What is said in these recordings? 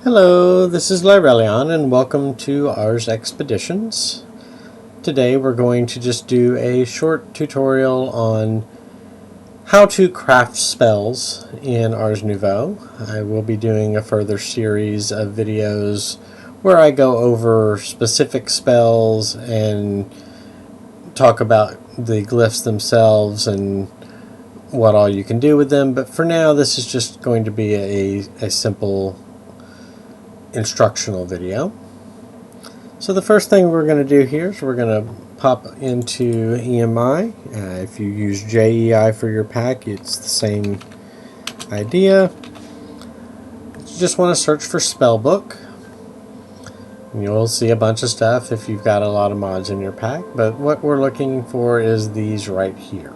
Hello, this is Lyrelion and welcome to Ars Expeditions. Today we're going to just do a short tutorial on how to craft spells in Ars Nouveau. I will be doing a further series of videos where I go over specific spells and talk about the glyphs themselves and what all you can do with them, but for now this is just going to be a simple instructional video. So the first thing we're going to do here is we're going to pop into EMI. If you use JEI for your pack, it's the same idea. You just want to search for Spellbook. You'll see a bunch of stuff if you've got a lot of mods in your pack, but what we're looking for is these right here.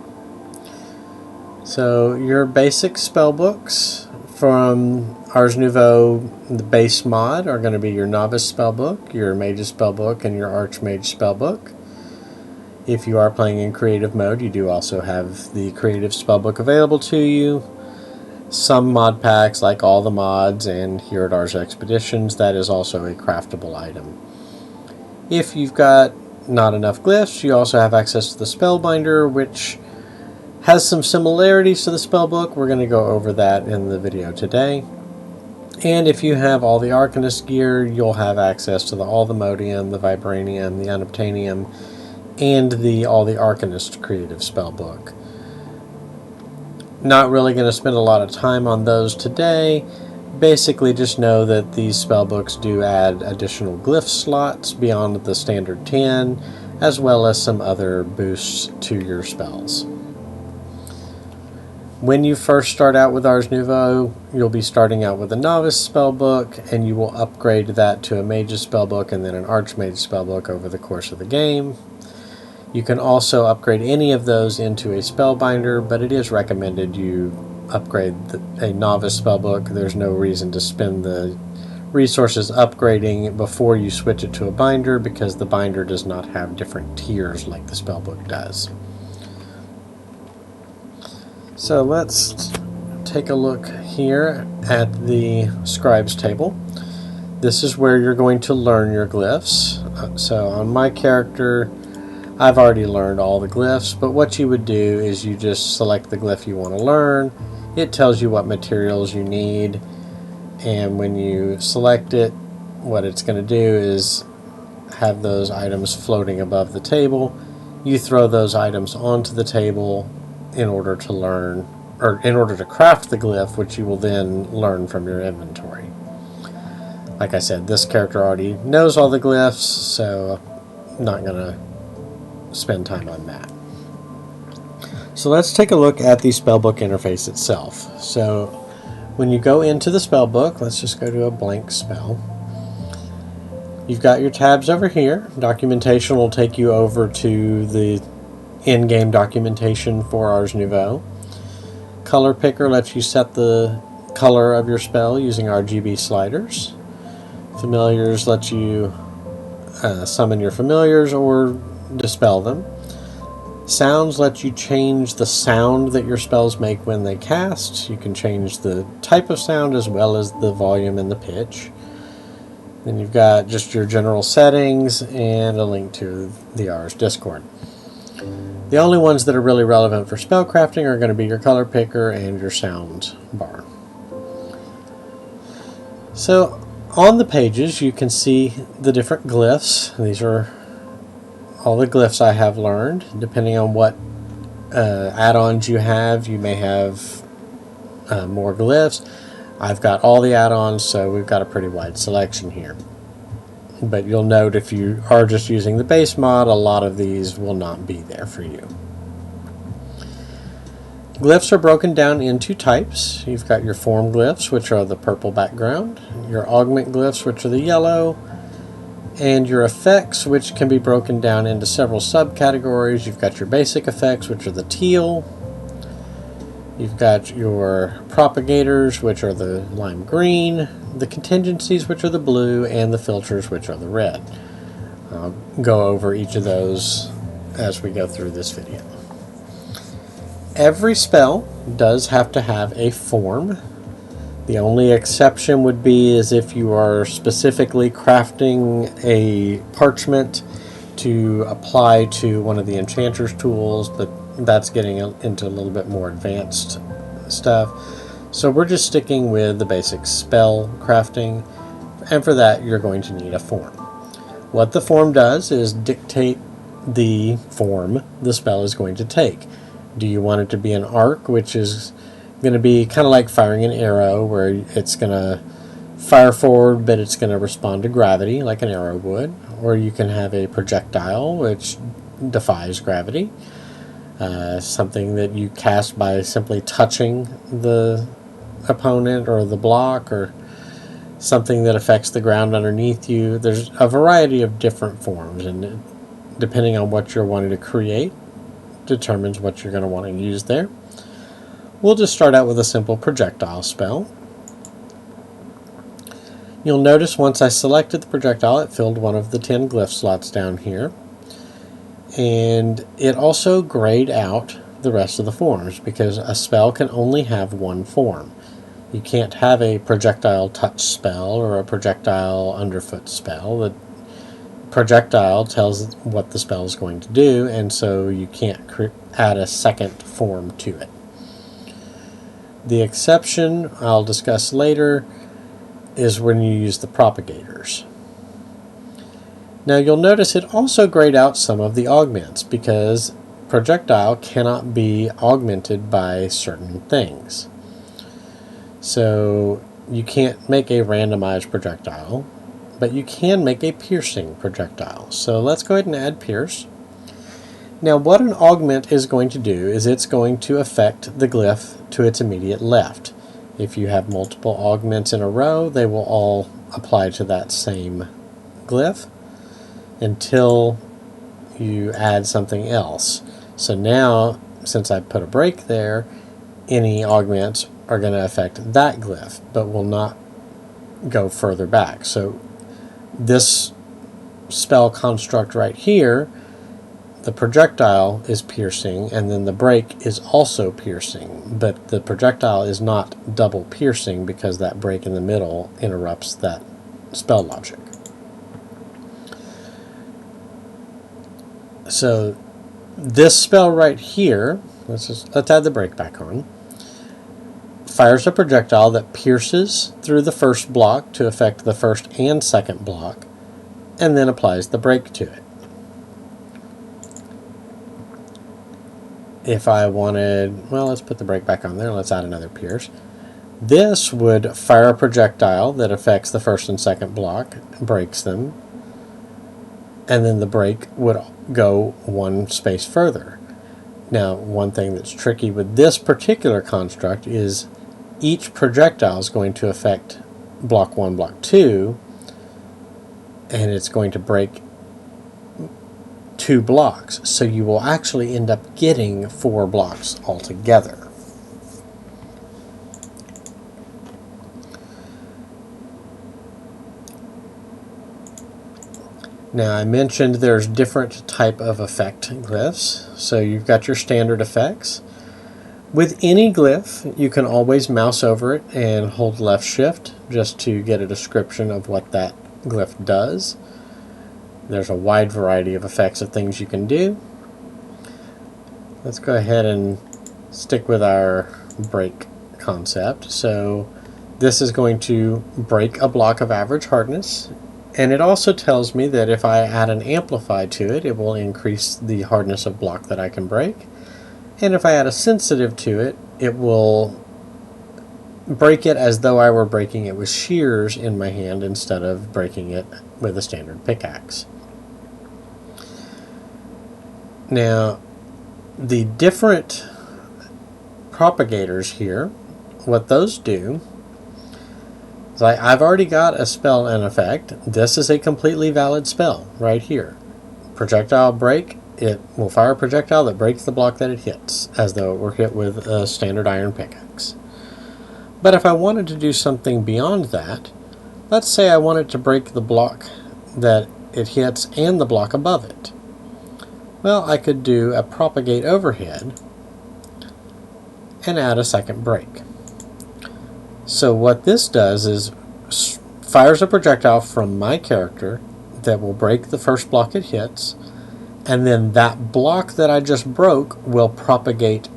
So your basic spellbooks from Ars Nouveau, the base mod, are going to be your Novice Spellbook, your Mage's Spellbook, and your Archmage Spellbook. If you are playing in creative mode, you do also have the creative spellbook available to you. Some mod packs, like all the mods and here at Ars Expeditions, that is also a craftable item. If you've got not enough glyphs, you also have access to the Spellbinder, which has some similarities to the spellbook. We're going to go over that in the video today. And if you have all the Arcanist gear, you'll have access to all the Modium, the Vibranium, the Unobtainium, and all the Arcanist creative spellbook. Not really going to spend a lot of time on those today. Basically just know that these spellbooks do add additional glyph slots beyond the standard 10, as well as some other boosts to your spells. When you first start out with Ars Nouveau, you'll be starting out with a Novice Spellbook, and you will upgrade that to a Mage's Spellbook and then an Archmage Spellbook over the course of the game. You can also upgrade any of those into a Spellbinder, but it is recommended you upgrade a Novice Spellbook. There's no reason to spend the resources upgrading before you switch it to a Binder, because the Binder does not have different tiers like the Spellbook does. So let's take a look here at the Scribes table. This is where you're going to learn your glyphs. So on my character, I've already learned all the glyphs, but what you would do is you just select the glyph you want to learn. It tells you what materials you need, and when you select it, what it's going to do is have those items floating above the table. You throw those items onto the table in order to learn, or in order to craft the glyph, which you will then learn from your inventory. Like I said, this character already knows all the glyphs, so I'm not going to spend time on that. So let's take a look at the spellbook interface itself. So when you go into the spellbook, let's just go to a blank spell. You've got your tabs over here. Documentation will take you over to the in-game documentation for Ars Nouveau. Color Picker lets you set the color of your spell using RGB sliders. Familiars lets you summon your familiars or dispel them. Sounds lets you change the sound that your spells make when they cast. You can change the type of sound as well as the volume and the pitch. Then you've got just your general settings and a link to the Ars Discord. The only ones that are really relevant for spellcrafting are going to be your color picker and your sound bar. So on the pages you can see the different glyphs. These are all the glyphs I have learned. Depending on what add-ons you have, you may have more glyphs. I've got all the add-ons, so we've got a pretty wide selection here. But you'll note if you are just using the base mod, a lot of these will not be there for you. Glyphs are broken down into types. You've got your form glyphs, which are the purple background, your augment glyphs, which are the yellow, and your effects, which can be broken down into several subcategories. You've got your basic effects, which are the teal. You've got your propagators, which are the lime green, the contingencies, which are the blue, and the filters, which are the red. I'll go over each of those as we go through this video. Every spell does have to have a form. The only exception would be is if you are specifically crafting a parchment to apply to one of the enchanter's tools, but that's getting into a little bit more advanced stuff. So we're just sticking with the basic spell crafting, and for that you're going to need a form. What the form does is dictate the form the spell is going to take. Do you want it to be an arc, which is going to be kind of like firing an arrow, where it's going to fire forward but it's going to respond to gravity like an arrow would? Or you can have a projectile which defies gravity, something that you cast by simply touching the opponent or the block, or something that affects the ground underneath you. There's a variety of different forms, and depending on what you're wanting to create determines what you're going to want to use there. We'll just start out with a simple projectile spell. You'll notice once I selected the projectile, it filled one of the 10 glyph slots down here, and it also grayed out the rest of the forms, because a spell can only have one form. You can't have a projectile touch spell or a projectile underfoot spell. The projectile tells what the spell is going to do, and so you can't add a second form to it. The exception I'll discuss later is when you use the propagators. Now you'll notice it also grayed out some of the augments, because projectile cannot be augmented by certain things. So you can't make a randomized projectile, but you can make a piercing projectile. So let's go ahead and add pierce. Now what an augment is going to do is it's going to affect the glyph to its immediate left. If you have multiple augments in a row, they will all apply to that same glyph until you add something else. So now, since I put a break there, any augments are going to affect that glyph, but will not go further back. So this spell construct right here, the projectile is piercing, and then the break is also piercing, but the projectile is not double piercing because that break in the middle interrupts that spell logic. So this spell right here, let's add the break back on, fires a projectile that pierces through the first block to affect the first and second block, and then applies the break to it. If I wanted, well, let's put the break back on there. Let's add another pierce. This would fire a projectile that affects the first and second block, breaks them, and then the break would go one space further. Now, one thing that's tricky with this particular construct is each projectile is going to affect block 1, block 2, and it's going to break 2 blocks, so you will actually end up getting 4 blocks altogether. Now I mentioned there's different type of effect glyphs, so you've got your standard effects. With any glyph, you can always mouse over it and hold left shift just to get a description of what that glyph does. There's a wide variety of effects of things you can do. Let's go ahead and stick with our break concept. So this is going to break a block of average hardness, and it also tells me that if I add an amplify to it, it will increase the hardness of block that I can break. And if I add a sensitive to it, it will break it as though I were breaking it with shears in my hand instead of breaking it with a standard pickaxe. Now, the different propagators here, what those do is I've already got a spell and effect. This is a completely valid spell right here. Projectile break, it will fire a projectile that breaks the block that it hits, as though it were hit with a standard iron pickaxe. But if I wanted to do something beyond that, let's say I wanted to break the block that it hits and the block above it. Well, I could do a propagate overhead and add a second break. So what this does is fires a projectile from my character that will break the first block it hits, and then that block that I just broke will propagate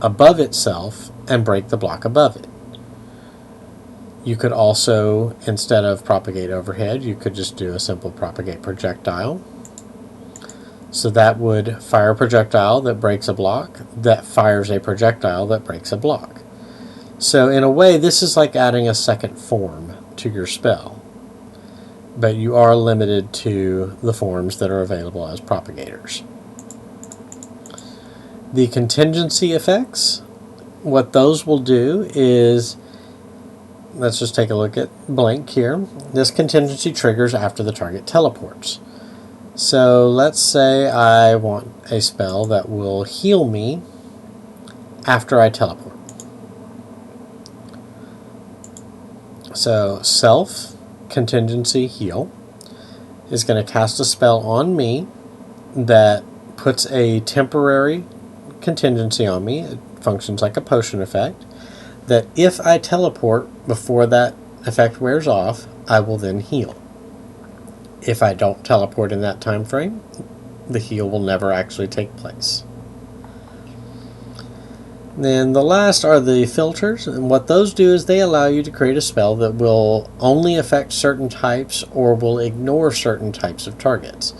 above itself and break the block above it. You could also, instead of propagate overhead, you could just do a simple propagate projectile. So that would fire a projectile that breaks a block, that fires a projectile that breaks a block. So in a way, this is like adding a second form to your spell. But you are limited to the forms that are available as propagators. The contingency effects, what those will do is, let's just take a look at blank here. This contingency triggers after the target teleports. So let's say I want a spell that will heal me after I teleport. So self contingency heal is going to cast a spell on me that puts a temporary contingency on me. It functions like a potion effect, that if I teleport before that effect wears off, I will then heal. If I don't teleport in that time frame, the heal will never actually take place. Then the last are the filters, and what those do is they allow you to create a spell that will only affect certain types or will ignore certain types of targets.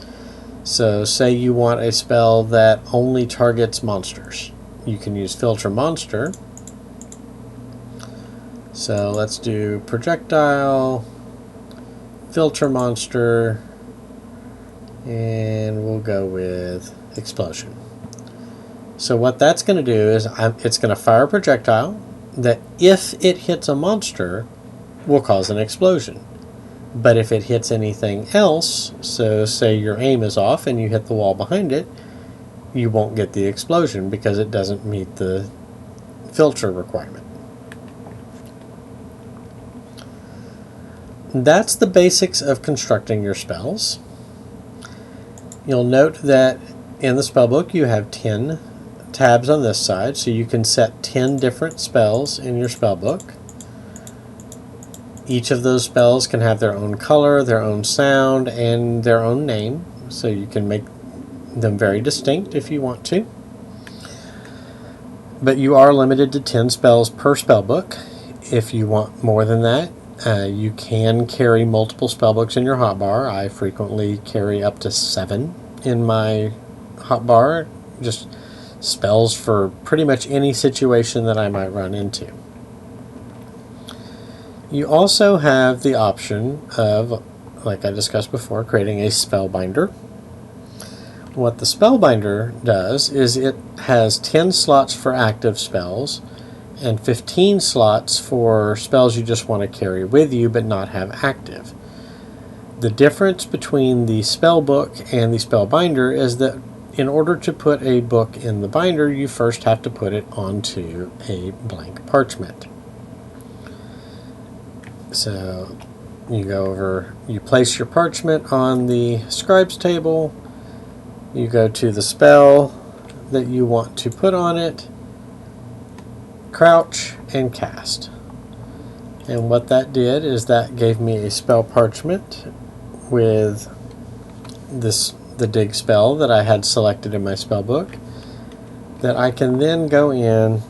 So say you want a spell that only targets monsters. You can use filter monster. So let's do projectile, filter monster, and we'll go with explosion. So what that's going to do is it's going to fire a projectile that, if it hits a monster, will cause an explosion. But if it hits anything else, so say your aim is off and you hit the wall behind it, you won't get the explosion because it doesn't meet the filter requirement. That's the basics of constructing your spells. You'll note that in the spellbook you have 10 tabs on this side, so you can set 10 different spells in your spellbook. Each of those spells can have their own color, their own sound, and their own name, so you can make them very distinct if you want to. But you are limited to 10 spells per spellbook. If you want more than that, you can carry multiple spellbooks in your hotbar. I frequently carry up to 7 in my hotbar, just spells for pretty much any situation that I might run into. You also have the option of, like I discussed before, creating a spellbinder. What the spellbinder does is it has 10 slots for active spells and 15 slots for spells you just want to carry with you but not have active. The difference between the spellbook and the spellbinder is that in order to put a book in the binder, you first have to put it onto a blank parchment. So you go over, you place your parchment on the scribe's table, you go to the spell that you want to put on it, crouch, and cast. And what that did is that gave me a spell parchment with the dig spell that I had selected in my spell book that I can then go in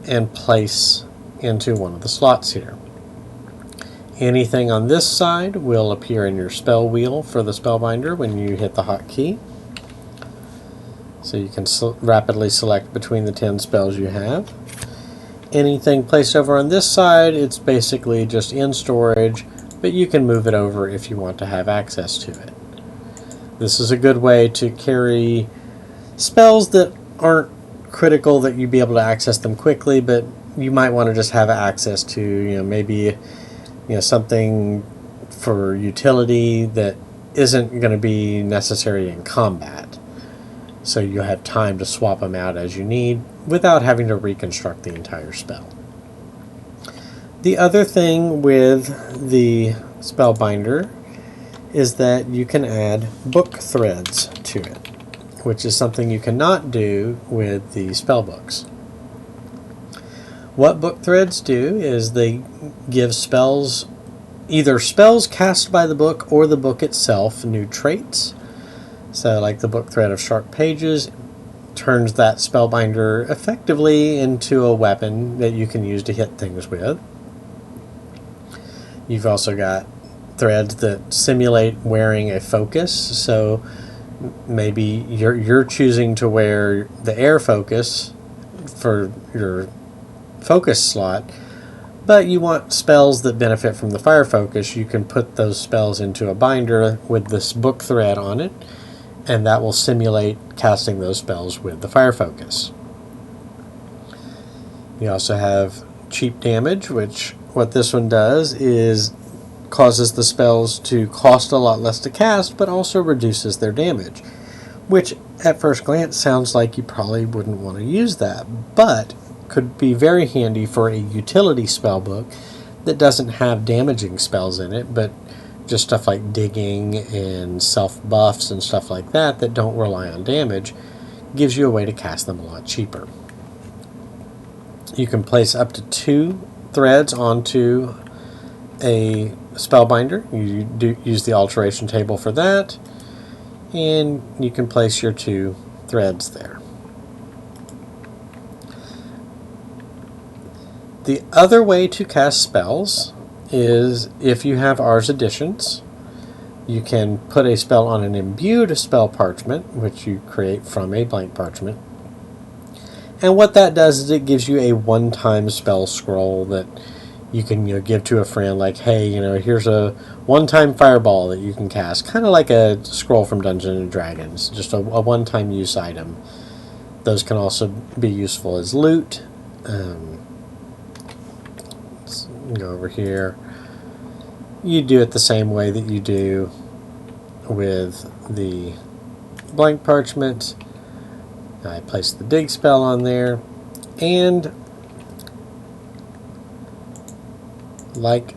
and place into one of the slots here. Anything on this side will appear in your spell wheel for the spellbinder when you hit the hotkey. So you can rapidly select between the 10 spells you have. Anything placed over on this side, it's basically just in storage, but you can move it over if you want to have access to it. This is a good way to carry spells that aren't critical that you'd be able to access them quickly, but you might want to just have access to, maybe something for utility that isn't going to be necessary in combat. So you'll have time to swap them out as you need without having to reconstruct the entire spell. The other thing with the spellbinder is that you can add book threads to it, which is something you cannot do with the spellbooks. What book threads do is they give spells, either spells cast by the book or the book itself, new traits. So like the book thread of Sharp Pages turns that spellbinder effectively into a weapon that you can use to hit things with. You've also got threads that simulate wearing a focus, so maybe you're choosing to wear the air focus for your focus slot, but you want spells that benefit from the fire focus. You can put those spells into a binder with this book thread on it, and that will simulate casting those spells with the fire focus. You also have cheap damage, which what this one does is causes the spells to cost a lot less to cast, but also reduces their damage, which at first glance sounds like you probably wouldn't want to use that, but could be very handy for a utility spell book that doesn't have damaging spells in it, but just stuff like digging and self buffs and stuff like that that don't rely on damage. Gives you a way to cast them a lot cheaper. You can place up to 2 threads onto a spellbinder. You do use the alteration table for that, and you can place your 2 threads there. The other way to cast spells is if you have Ars Editions. You can put a spell on an imbued spell parchment, which you create from a blank parchment. And what that does is it gives you a one-time spell scroll that you can give to a friend, like, hey, here's a one-time fireball that you can cast, kind of like a scroll from Dungeons and Dragons, just a one-time use item. Those can also be useful as loot. Let's go over here. You do it the same way that you do with the blank parchment. I place the dig spell on there, and like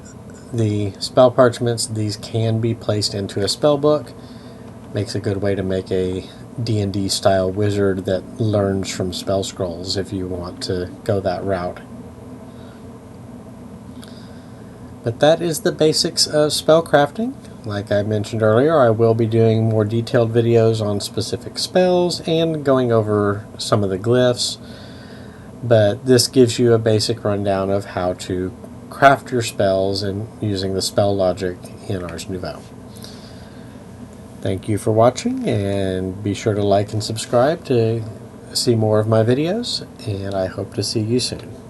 the spell parchments, these can be placed into a spell book. Makes a good way to make a D&D style wizard that learns from spell scrolls if you want to go that route. But that is the basics of spellcrafting. Like I mentioned earlier, I will be doing more detailed videos on specific spells and going over some of the glyphs, but this gives you a basic rundown of how to craft your spells and using the spell logic in Ars Nouveau. Thank you for watching, and be sure to like and subscribe to see more of my videos, and I hope to see you soon.